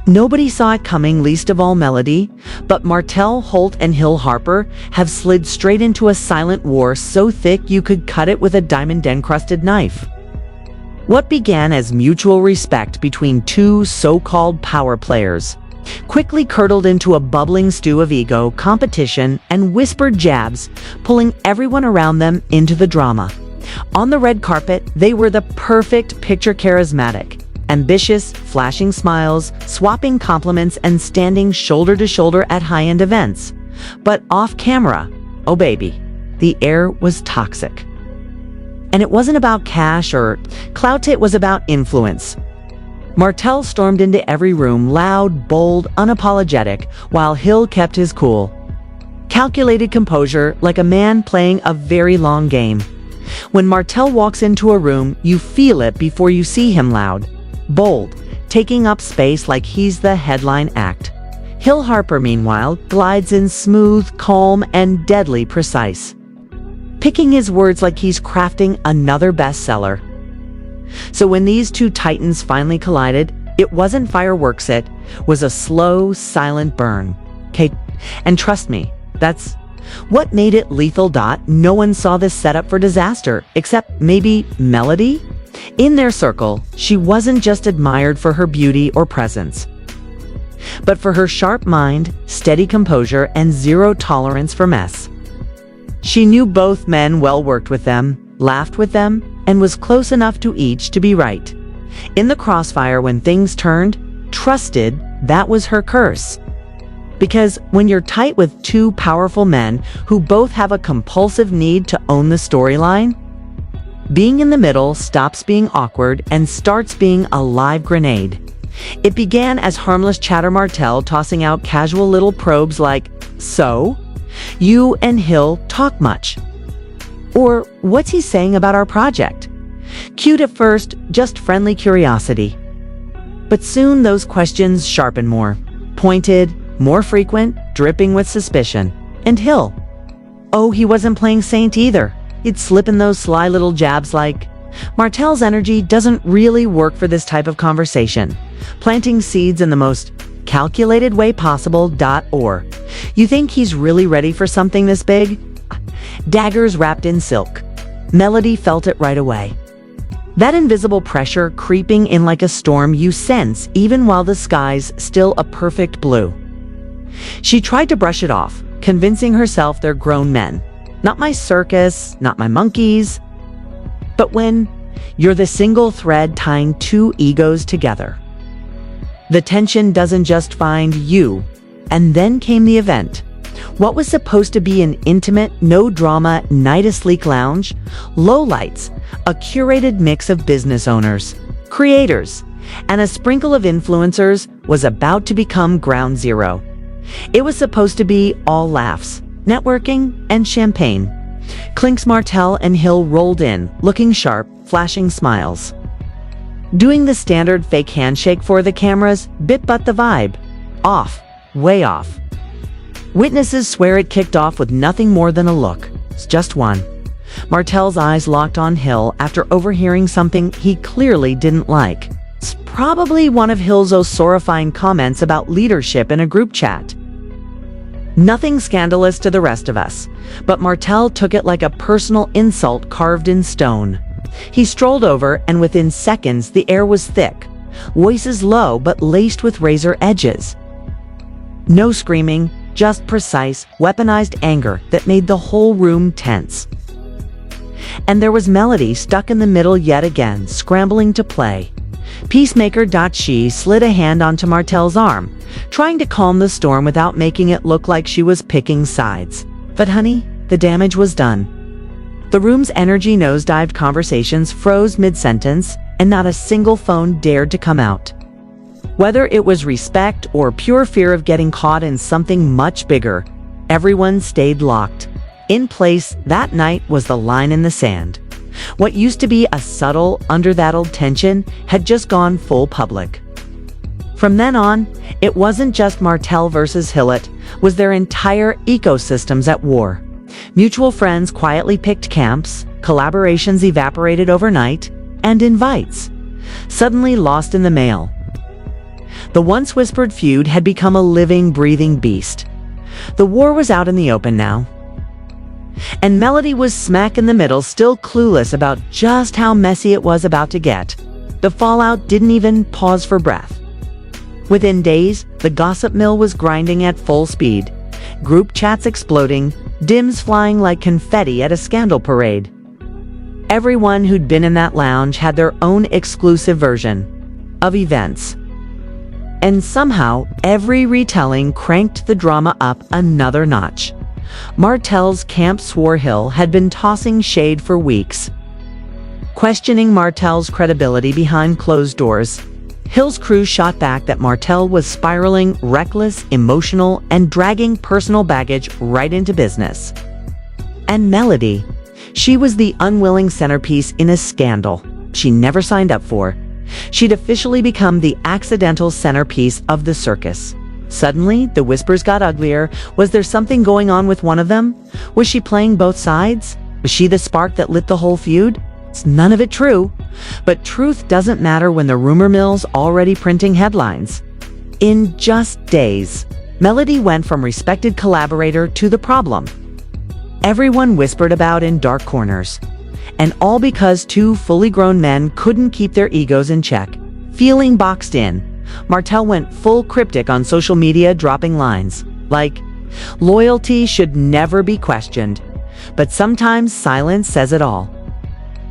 Nobody saw it coming, least of all Melody, but Martell, Holt, and Hill Harper have slid straight into a silent war so thick you could cut it with a diamond-encrusted knife. What began as mutual respect between two so-called power players quickly curdled into a bubbling stew of ego, competition, and whispered jabs, pulling everyone around them into the drama. On the red carpet, they were the perfect picture, charismatic, ambitious, flashing smiles, swapping compliments, and standing shoulder to shoulder at high-end events. But off camera, oh baby, the air was toxic. And it wasn't about cash or clout, it was about influence. Martell stormed into every room, loud, bold, unapologetic, while Hill kept his cool. Calculated composure, like a man playing a very long game. When Martell walks into a room, you feel it before you see him. Loud, bold, taking up space like he's the headline act. Hill Harper, meanwhile, glides in smooth, calm, and deadly precise, picking his words like he's crafting another bestseller. So when these two titans finally collided, it wasn't fireworks, it was a slow, silent burn. Okay, and trust me, that's what made it lethal. No one saw this setup for disaster, except maybe Melody. In their circle, she wasn't just admired for her beauty or presence, but for her sharp mind, steady composure, and zero tolerance for mess. She knew both men well, worked with them, laughed with them, and was close enough to each to be right. In the crossfire when things turned, trusted that was her curse. Because when you're tight with two powerful men who both have a compulsive need to own the storyline, being in the middle stops being awkward and starts being a live grenade. It began as harmless chatter, Martell tossing out casual little probes like, "So, you and Hill talk much?" Or, "What's he saying about our project?" Cute at first, just friendly curiosity. But soon those questions sharpened more, pointed, more frequent, dripping with suspicion. And Hill? Oh, he wasn't playing saint either. He'd slip in those sly little jabs like, "Martell's energy doesn't really work for this type of conversation," planting seeds in the most calculated way possible. Or, "You think he's really ready for something this big?" Daggers wrapped in silk. Melody felt it right away. That invisible pressure creeping in like a storm you sense even while the sky's still a perfect blue. She tried to brush it off, convincing herself they're grown men. Not my circus, not my monkeys. But when you're the single thread tying two egos together, the tension doesn't just find you. And then came the event. What was supposed to be an intimate, no-drama, night-a-sleek lounge, lowlights, a curated mix of business owners, creators, and a sprinkle of influencers, was about to become ground zero. It was supposed to be all laughs, networking, and champagne. Clinks. Martell and Hill rolled in, looking sharp, flashing smiles, doing the standard fake handshake for the cameras, but the vibe, off, way off. Witnesses swear it kicked off with nothing more than a look. It's just one. Martell's eyes locked on Hill after overhearing something he clearly didn't like. It's probably one of Hill's osorifying comments about leadership in a group chat. Nothing scandalous to the rest of us, but Martell took it like a personal insult carved in stone. He strolled over, and within seconds the air was thick, voices low but laced with razor edges. No screaming, just precise, weaponized anger that made the whole room tense. And there was Melody stuck in the middle yet again, scrambling to play. Peacemaker. She slid a hand onto Martell's arm, trying to calm the storm without making it look like she was picking sides. But honey, the damage was done. The room's energy nosedived, conversations froze mid-sentence, and not a single phone dared to come out. Whether it was respect or pure fear of getting caught in something much bigger, everyone stayed locked. In place. That night was the line in the sand. What used to be a subtle, under-thattled tension had just gone full public. From then on, it wasn't just Martell versus Hill, it was their entire ecosystems at war. Mutual friends quietly picked camps, collaborations evaporated overnight, and invites suddenly lost in the mail. The once whispered feud had become a living, breathing beast. The war was out in the open now. And Melody was smack in the middle, still clueless about just how messy it was about to get. The fallout didn't even pause for breath. Within days, the gossip mill was grinding at full speed. Group chats exploding, DMs flying like confetti at a scandal parade. Everyone who'd been in that lounge had their own exclusive version of events. And somehow, every retelling cranked the drama up another notch. Martell's camp swore Hill had been tossing shade for weeks. Questioning Martell's credibility behind closed doors, Hill's crew shot back that Martell was spiraling, reckless, emotional, and dragging personal baggage right into business. And Melody, she was the unwilling centerpiece in a scandal she never signed up for. She'd officially become the accidental centerpiece of the circus. Suddenly, the whispers got uglier. Was there something going on with one of them? Was she playing both sides? Was she the spark that lit the whole feud? It's none of it true. But truth doesn't matter when the rumor mill's already printing headlines. In just days, Melody went from respected collaborator to the problem. Everyone whispered about in dark corners. And all because two fully grown men couldn't keep their egos in check. Feeling boxed in, Martell went full cryptic on social media, dropping lines like, "Loyalty should never be questioned, but sometimes silence says it all,"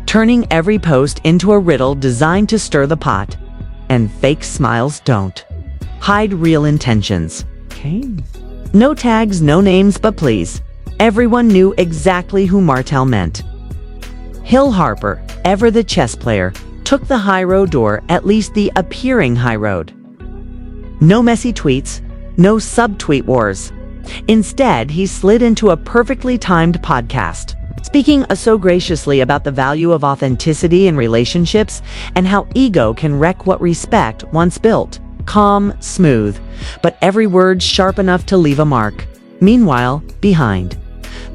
turning every post into a riddle designed to stir the pot. And fake smiles don't hide real intentions. Okay. No tags, no names, but please. Everyone knew exactly who Martell meant. Hill Harper, ever the chess player, took the high road, or at least the appearing high road. No messy tweets, no sub-tweet wars. Instead, he slid into a perfectly timed podcast, speaking so graciously about the value of authenticity in relationships and how ego can wreck what respect once built. Calm, smooth, but every word sharp enough to leave a mark. Meanwhile, behind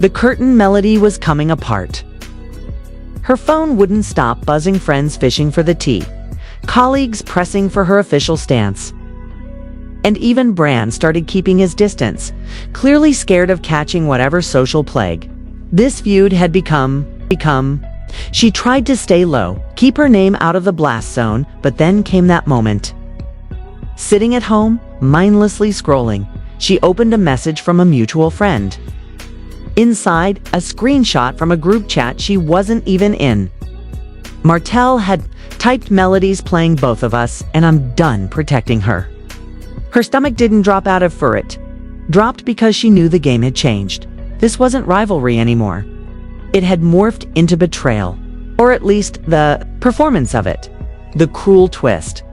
the curtain, Melody was coming apart. Her phone wouldn't stop buzzing, friends fishing for the tea, colleagues pressing for her official stance. And even Brand started keeping his distance, clearly scared of catching whatever social plague this feud had become. She tried to stay low, keep her name out of the blast zone, but then came that moment. Sitting at home, mindlessly scrolling, she opened a message from a mutual friend. Inside, a screenshot from a group chat she wasn't even in. Martell had typed, "Melody's playing both of us, and I'm done protecting her." Her stomach didn't drop out of it. Dropped because she knew the game had changed. This wasn't rivalry anymore. It had morphed into betrayal, or at least the performance of it. The cruel twist.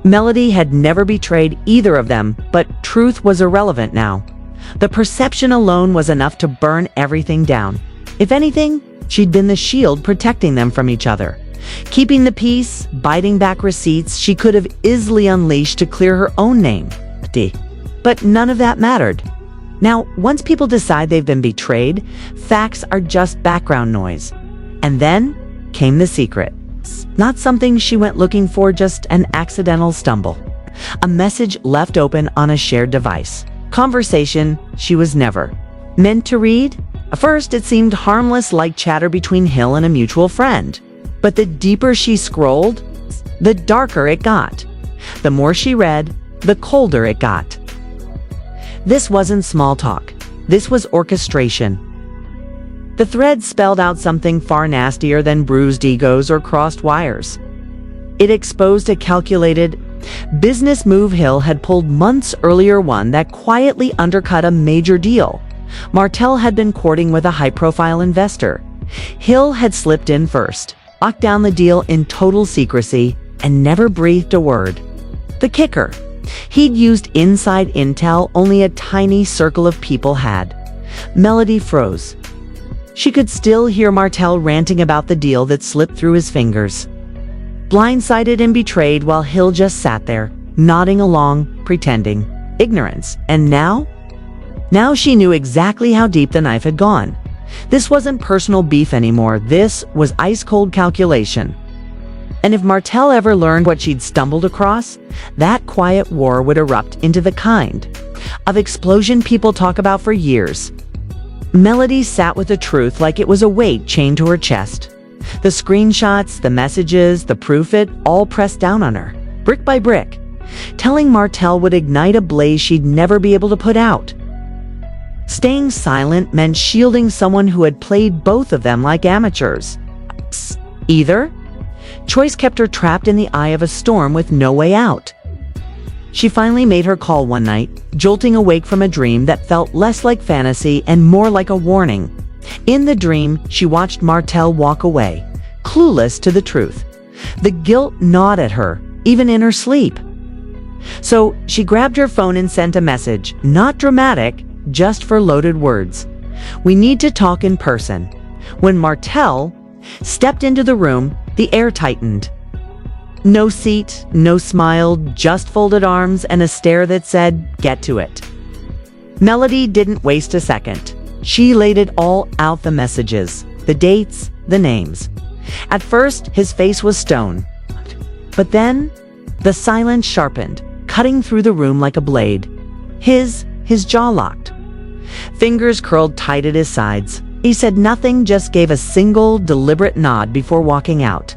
Melody had never betrayed either of them, but truth was irrelevant now. The perception alone was enough to burn everything down. If anything, she'd been the shield protecting them from each other. Keeping the peace, biting back receipts she could have easily unleashed to clear her own name. But none of that mattered. Now, once people decide they've been betrayed, facts are just background noise. And then came the secret. Not something she went looking for, just an accidental stumble. A message left open on a shared device. Conversation she was never meant to read. At first, it seemed harmless, like chatter between Hill and a mutual friend. But the deeper she scrolled, the darker it got. The more she read, the colder it got. This wasn't small talk. This was orchestration. The thread spelled out something far nastier than bruised egos or crossed wires. It exposed a calculated business move Hill had pulled months earlier, one that quietly undercut a major deal. Martell had been courting with a high-profile investor. Hill had slipped in first, locked down the deal in total secrecy, and never breathed a word. The kicker: he'd used inside intel only a tiny circle of people had. Melody froze. She could still hear Martell ranting about the deal that slipped through his fingers. Blindsided and betrayed, while Hill just sat there, nodding along, pretending ignorance. And now she knew exactly how deep the knife had gone. This wasn't personal beef anymore. This was ice-cold calculation. And if Martell ever learned what she'd stumbled across, that quiet war would erupt into the kind of explosion people talk about for years. Melody sat with the truth like it was a weight chained to her chest. The screenshots, the messages, the proof, it all pressed down on her, brick by brick. Telling Martell would ignite a blaze she'd never be able to put out. Staying silent meant shielding someone who had played both of them like amateurs. Either choice kept her trapped in the eye of a storm with no way out. She finally made her call one night, jolting awake from a dream that felt less like fantasy and more like a warning. In the dream, she watched Martell walk away, clueless to the truth. The guilt gnawed at her, even in her sleep. So she grabbed her phone and sent a message, not dramatic, just for loaded words. "We need to talk in person." When Martell stepped into the room, the air tightened. No seat, no smile, just folded arms and a stare that said, "Get to it." Melody didn't waste a second. She laid it all out, the messages, the dates, the names. At first, his face was stone. But then, the silence sharpened, cutting through the room like a blade. His jaw locked. Fingers curled tight at his sides. He said nothing, just gave a single, deliberate nod before walking out.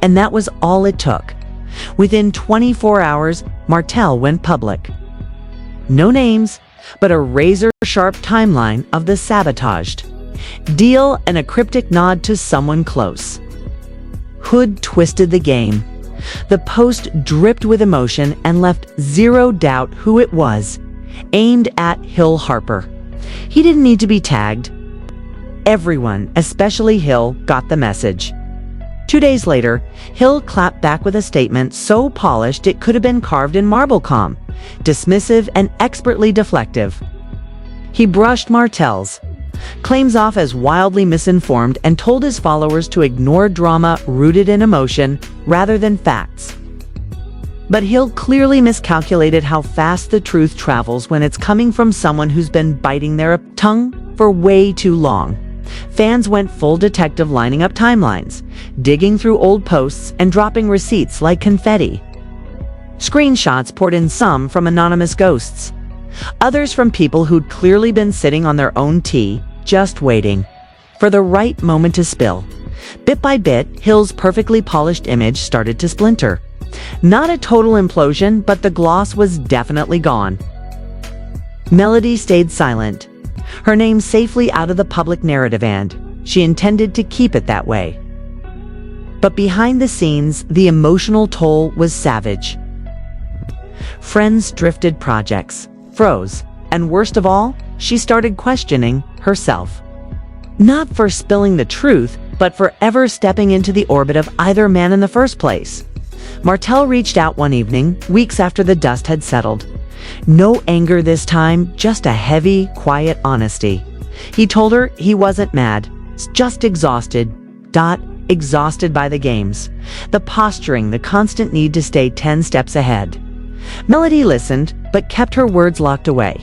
And that was all it took. Within 24 hours, Martell went public. No names, but a razor-sharp timeline of the sabotaged deal and a cryptic nod to someone close. Hood twisted the game. The post dripped with emotion and left zero doubt who it was, aimed at Harper. He didn't need to be tagged. Everyone, especially Hill, got the message. 2 days later, Hill clapped back with a statement so polished it could have been carved in marble calm, dismissive and expertly deflective. He brushed Martell's claims off as wildly misinformed and told his followers to ignore drama rooted in emotion rather than facts. But Hill clearly miscalculated how fast the truth travels when it's coming from someone who's been biting their tongue for way too long. Fans went full detective, lining up timelines, digging through old posts and dropping receipts like confetti. Screenshots poured in, some from anonymous ghosts, others from people who'd clearly been sitting on their own tea, just waiting for the right moment to spill. Bit by bit, Hill's perfectly polished image started to splinter. Not a total implosion, but the gloss was definitely gone. Melody stayed silent, her name safely out of the public narrative, and she intended to keep it that way. But behind the scenes, the emotional toll was savage. Friends drifted, projects froze, and worst of all, she started questioning herself. Not for spilling the truth, but for ever stepping into the orbit of either man in the first place. Martell reached out one evening, weeks after the dust had settled. No anger this time, just a heavy, quiet honesty. He told her he wasn't mad, just exhausted. Exhausted by the games, the posturing, the constant need to stay 10 steps ahead. Melody listened, but kept her words locked away.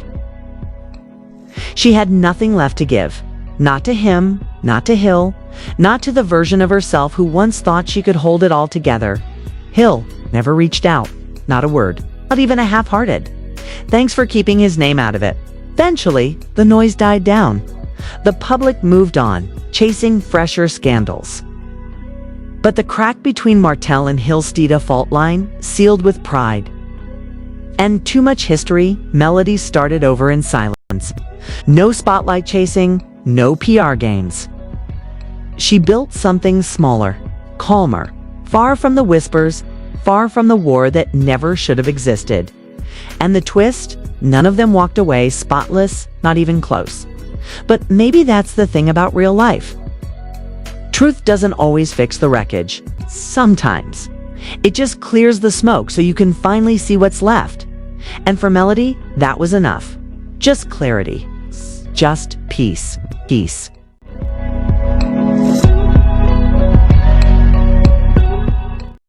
She had nothing left to give. Not to him, not to Hill, not to the version of herself who once thought she could hold it all together. Hill never reached out, not a word, not even a half-hearted "Thanks for keeping" his name out of it. Eventually, the noise died down. The public moved on, chasing fresher scandals. But the crack between Martell and Hill's stayed a fault line, sealed with pride. And too much history, Melody started over in silence. No spotlight chasing, no PR games. She built something smaller, calmer, far from the whispers, far from the war that never should have existed. And the twist? None of them walked away spotless, not even close. But maybe that's the thing about real life. Truth doesn't always fix the wreckage. Sometimes. It just clears the smoke so you can finally see what's left. And for Melody, that was enough. Just clarity. Just peace. Peace.